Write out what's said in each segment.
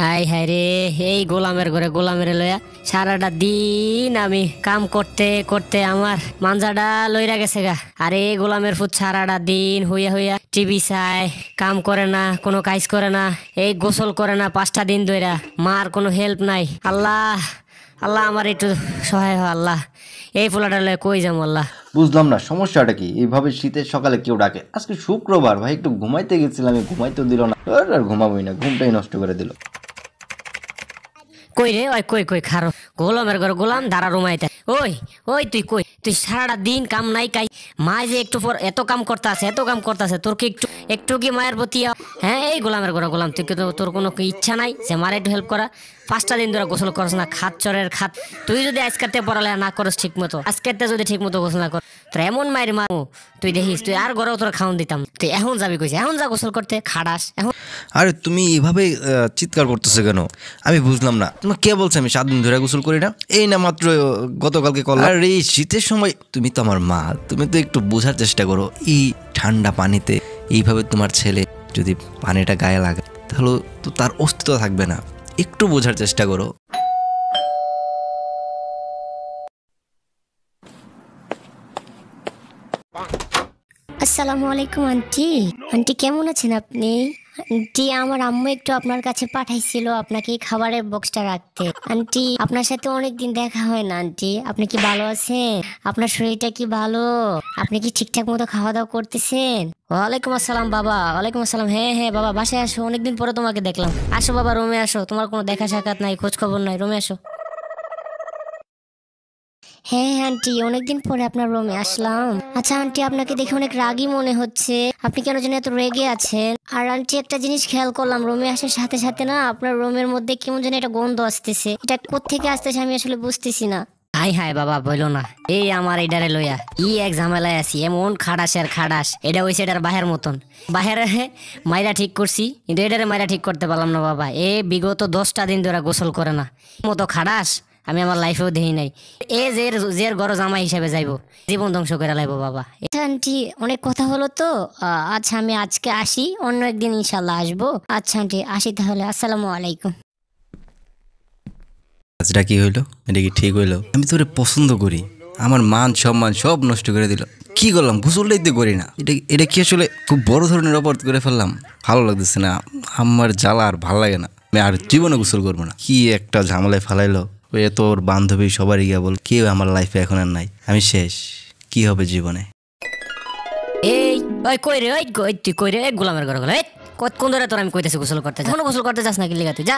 High high রে, এই গোলামের ঘরে গোলামের লইয়া সারাটা দিন আমি কাম করতে করতে আমার মাঞ্জাটা লইরা গেছে গা। আরে গোলামের ফুট সারাটা দিন হইয়া হইয়া টিভি চায়, কাম করে না, কোনো কাজ করে না, এই গোসল করে না 5টা দিন ধইরা, মার কোনো হেল্প নাই। আল্লাহ আল্লাহ আমার একটু সহায় হয় আল্লাহ, এই পোলাটা লয়ে কই যাম আল্লাহ। বুঝলাম না সমস্যাটা কি? এইভাবে শীতের সকালে কেউ ডাকে? আজকে শুক্রবার ভাই, একটু ঘুমাইতে গেছিলাম, ঘুমাইতে দিল না, আর ঘুমাবোই না, ঘুমটাই নষ্ট করে দিল। কই রে ওই কই কই খারো গোলামের ঘর গোলাম দাঁড়া রুমাইতে। ওই ওই তুই কই? তুই সারাটা দিন কাম নাই কাই, মা যে একটু পর এত কাম করতেছে এত কাম করতেছে, তোর কি একটু একটু কি মায়ের প্রতি? হ্যাঁ এই গোলামের ঘর গোলাম, তুই কি তোর কোনো কি ইচ্ছা নাই যে মারে একটু হেল্প করা? 5টা দিন ধরে গোসল করছ না, খাত চরের খাত। তুই যদি আজকেতে পড়ালেখা না করস ঠিক মতো, আজকেতে যদি ঠিক মতো গোসল না কর, তোর এমন মায়ের মা তুই দেখিস, তুই আর ঘরেও তোর খাওয়ান দিতাম। তুই এখন যাবি কইছে, এখন যা গোসল করতে, খাড়াস এখন। আরে তুমি এভাবে চিৎকার করতেছো কেন? আমি বুঝলাম না, তোমার কে বলছে আমি 7 দিন ধরে গোসল করি না? এই না মাত্র গতকালকে করলাম। আর এই শীতের সময় তুমি তো আমার মা, তুমি তো একটু বোঝার চেষ্টা করো। এই ঠান্ডা পানিতে এইভাবে তোমার ছেলে যদি পানিটা গায়ে লাগে তাহলে তো তার অস্তিত্ব থাকবে না। একটু বোঝার চেষ্টা করো। আসসালামু আলাইকুম আন্টি। আন্টি কেমন আছেন আপনি? আন্টি আমার আম্মু একটু আপনার কাছে পাঠাইছিল আপনাকে খাবারের বক্সটা রাখতে। আন্টি আপনার সাথে অনেকদিন দেখা হয় না আন্টি, আপনি কি ভালো আছেন? আপনার শরীরটা কি ভালো? আপনি কি ঠিকঠাক মতো খাওয়া দাওয়া করতেছেন? ওয়ালাইকুম আসসালাম বাবা। ওয়ালাইকুম আসসালাম। হ্যাঁ হ্যাঁ বাবা, বাসায় আসো, অনেকদিন পরে তোমাকে দেখলাম। আসো বাবা, রুমে আসো, তোমার কোনো দেখা সাক্ষাৎ নাই, খোঁজ খবর নাই, রুমে আসো। হ্যাঁ আন্টি, অনেকদিন পরে আপনার রুমে আসলাম। আচ্ছা আন্টি, আপনাকে দেখে অনেক রাগী মনে হচ্ছে, আপনি কেন জানি এত রেগে আছেন? আর আন্টি একটা জিনিস খেয়াল করলাম, রুমে আসার সাথে সাথে না আপনার রুমের মধ্যে কেমন যেন একটা গন্ধ আসতেছে, এটা কোত্থেকে আসতেছে আমি আসলে বুঝতেছি না। হাই হাই বাবা, বইলো না, এই আমার এইডারে লইয়া ই এক ঝামেলায় আছি, এমন খাড়াসের খাড়াস। এটা হইছে এটার বাহের মতন, বাহের মাইরা ঠিক করছি, কিন্তু এটারে মাইরা ঠিক করতে পারলাম না বাবা। এ বিগত 10টা দিন ধরে গোসল করে না, মতো খাড়াস আমি আমার লাইফেও দেখি নাই। এ জের গড় জামাই হিসাবে যাইবো, জীবন ধ্বংস করে লাইবো বাবা। আচ্ছা আন্টি, অনেক কথা হলো তো, আচ্ছা আমি আজকে আসি, অন্য একদিন ইনশাল্লাহ আসবো। আচ্ছা আন্টি আসি তাহলে, আসসালামু আলাইকুম। কাজটা কি হইলো? এটা কি ঠিক হইলো? আমি তোরে পছন্দ করি, আমার মান সম্মান সব নষ্ট করে দিল। কি করলাম? গোসলটাই তো করি না। এটা কি আসলে খুব বড় ধরনের অপরাধ করে ফেললাম? ভালো লাগতেছে না, আমার জ্বালা আর ভালো লাগে না। আমি আর জীবনে গোসল করবো না। কি একটা ঝামেলায় ফেলাইলো। ওই তোর বান্ধবী সবারই গিয়া বল, কেউ আমার লাইফে এখন আর নাই, আমি শেষ। কি হবে জীবনে? এই ওই কই রে, ওই তুই কই রে? গোলামের ঘর গোলা, কোন ধরে তোর আমি কইতেছি গোসল করতে যা। গোসল করতে যাস নাকি লিগা? তুই যা।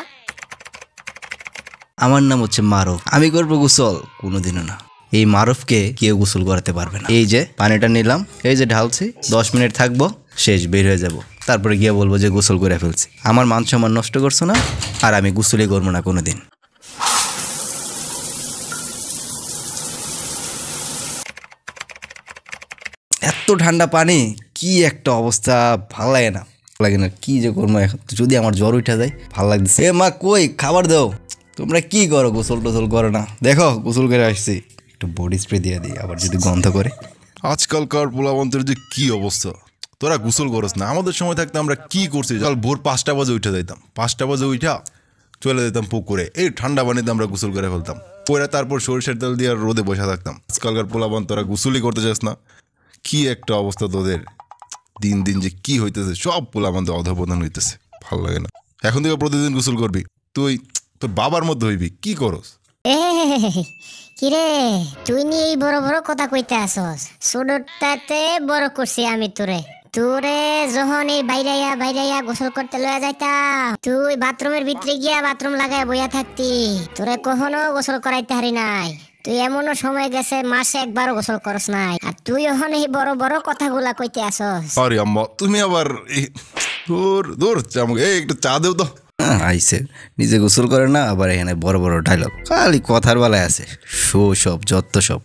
আমার নাম হচ্ছে মারুফ, আমি করবো গোসল? কোনোদিনও না। এই মারুফকে কেউ গোসল করাতে পারবে না। এই যে পানিটা নিলাম, এই যে ঢালছি, 10 মিনিট থাকবো, শেষ, বের হয়ে যাব। তারপরে গিয়ে বলবো যে গোসল করে ফেলছি। আমার মান সম্মান নষ্ট করছো না, আর আমি গোসলই করবো না কোনোদিন। এত ঠান্ডা পানি, কি একটা অবস্থা, ভাল লাগে না, লাগে না। কি যে করবো এখন, যদি আমার জ্বর উঠে যায়। ভাল লাগতেছে। এ মা কই, খাবার দাও। তোমরা কি করো? গোসল টোসল করো না? দেখো গোসল করে আসছি, একটু বডি স্প্রে দিয়ে দিই, আবার যদি গন্ধ করে। আজকালকার পোলাবন্তের যে কি অবস্থা, তোরা গোসল করস না। আমাদের সময় থাকতে আমরা কি করছি, কাল ভোর 5টা বাজে উঠে যাইতাম, 5টা বাজে উঠা চলে যেতাম পুকুরে, এই ঠান্ডা পানিতে আমরা গোসল করে ফেলতাম, পরে তারপর সরিষার তেল দিয়ে রোদে বসে থাকতাম। আজকালকার পোলাবন্ত তোরা গোসলই করতে চাস না। কি একটা অবস্থা তোদের, দিন দিন যে কি হইতেছে, সব পোলাবন্ত অধঃপতন হইতেছে, ভাল লাগে না। এখন থেকে প্রতিদিন গোসল করবি, তুই তোর বাবার মধ্যে হইবি। কি করস? কিরে তুই নিয়ে এই বড় বড় কথা কইতে আসস? ছোটটাতে বড় করছি আমি তোরে। তোরে যখন এই বাইরাইয়া গোসল করতে লয়া যাইতাম, তুই বাথরুমের ভিতরে গিয়া বাথরুম লাগায় বইয়া থাকতি, তোরে কখনো গোসল করাইতে হারি নাই। তুই এমনও সময় গেছে মাসে একবারও গোসল করস নাই, আর তুই এখন এই বড় বড় কথাগুলা কইতে আসস। আরে আম্মা, তুমি আবার দূর দূর আমাকে একটু চা দেও তো। আইসে নিজে গোসল করে না, আবার এখানে বড় বড় ডায়লগ, খালি কথার বেলায় আছে। সব যত সব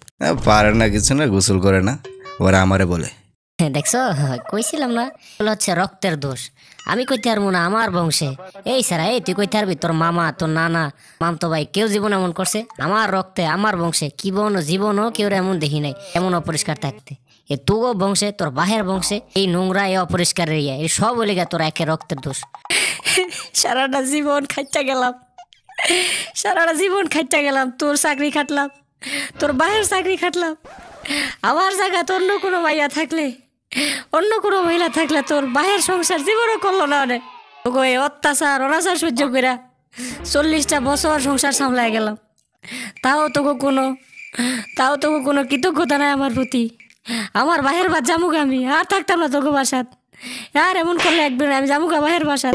পারে না, কিছু না, গোসল করে না, ওরা আমারে বলে। দেখছো, কইছিলাম না, হচ্ছে রক্তের দোষ। আমি কইতে পারবো না আমার বংশে। এই সারা, এই তুই কইতে পারবি তোর মামা, তোর নানা, মামতো ভাই কেউ জীবন এমন করছে? আমার রক্তে, আমার বংশে জীবনও কেউ এমন দেখি নাই এমন অপরিষ্কার থাকতে। এ তুগো বংশে, তোর বাহের বংশে এই নোংরা, এই অপরিষ্কার এই সব বলে তোর একে রক্তের দোষ। সারাটা জীবন খাইটা গেলাম, সারাটা জীবন খাইটা গেলাম, তোর চাকরি খাটলাম, তোর বাহের চাকরি খাটলাম। আমার জায়গায় অন্য কোনো মাইয়া থাকলে, অন্য কোনো মহিলা থাকলে তোর বাহের সংসার জীবনও করলো না। অনেক তোকে এই অত্যাচার অনাচার সহ্য করে 40টা বছর সংসার সামলায় গেলাম, তাও তোকে কোনো কৃতজ্ঞতা নাই আমার প্রতি। আমার বাহের বাদ জামুক, আমি আর থাকতাম না তোকে বাসাত। আর এমন করলে একদিন আমি জামুকা বাহের বাসাত।